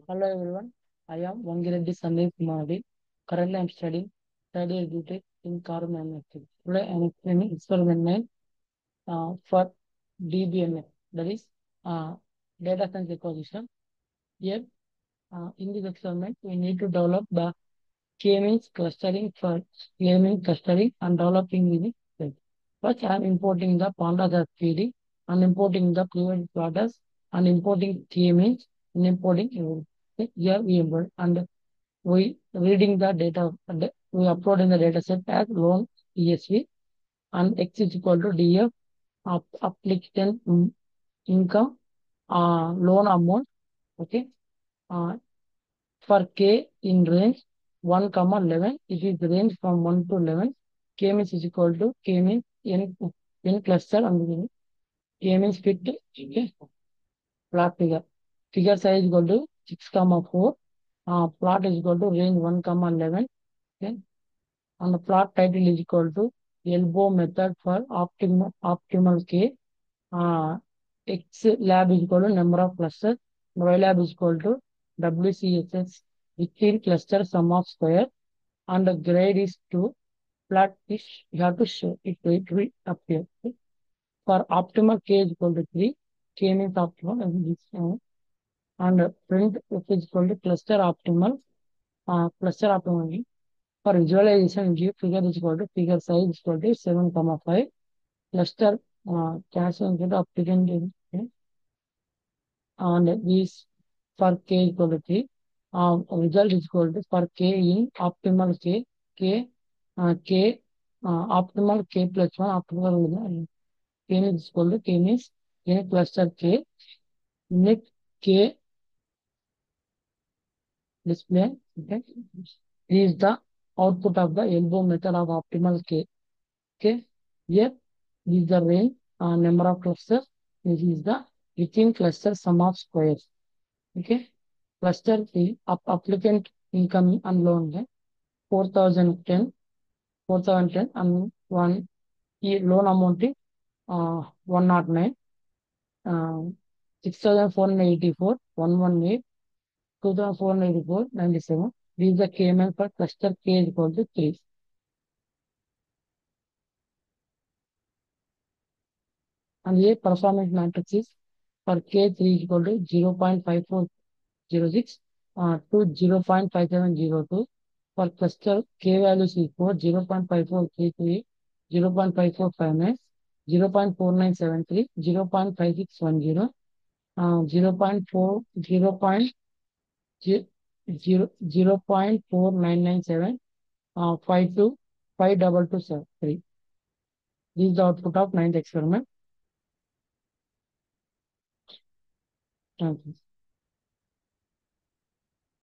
Hello everyone, I am Vangireddy Sandeep Kumadi. Currently I am studying third year BTech in carbon nanotechnology. Today I am explaining experiment 9 for DBMS, that is data science ecosystem. Here in this experiment we need to develop the k-means clustering for k-means clustering and developing the set. First I am importing the pandas as PD and importing the previous plotters and importing k-means and importing everything. Here we import and we reading the data and we upload in the data set as loan ESV and X is equal to DF applicant income loan amount. Okay. Uh, for K in range 1 comma 11, it is range from 1 to 11. K means is equal to K means in cluster and K means fit. Okay. Plot figure. Figure size is equal to 6 comma 4. Plot is equal to range 1 comma 11. Okay. And the plot title is equal to elbow method for optimal K. X lab is equal to number of clusters. Y lab is equal to WCSS within cluster sum of square. And the grade is 2. Plot is you have to show it will appear. Okay. For optimal K is equal to 3. K means optimal and this and print F is equal to cluster optimal. For visualization, give figure is equal to figure size is equal to 7 comma 5. Cluster cache into applicant and this for k equal to 3. Result is equal to for k in optimal k optimal k plus 1 optimal k is equal to k means k cluster k net k display. Okay. This is the output of the elbow method of optimal k. Okay. Here this is the range number of clusters. This is the within cluster sum of squares. Okay. Cluster the applicant income and loan 4010 and one loan amount is 109 uh, 6484 118 2484 97. This is the KML for cluster K is equal to 3. And here performance matrix is for K3 is equal to 0.5406 to 0.5702. For cluster K values is for 0.5433, 0.5459, 0.4973, 0.5610, 0.4, 0.4997, 52, 5223. This is the output of ninth experiment. Thank you.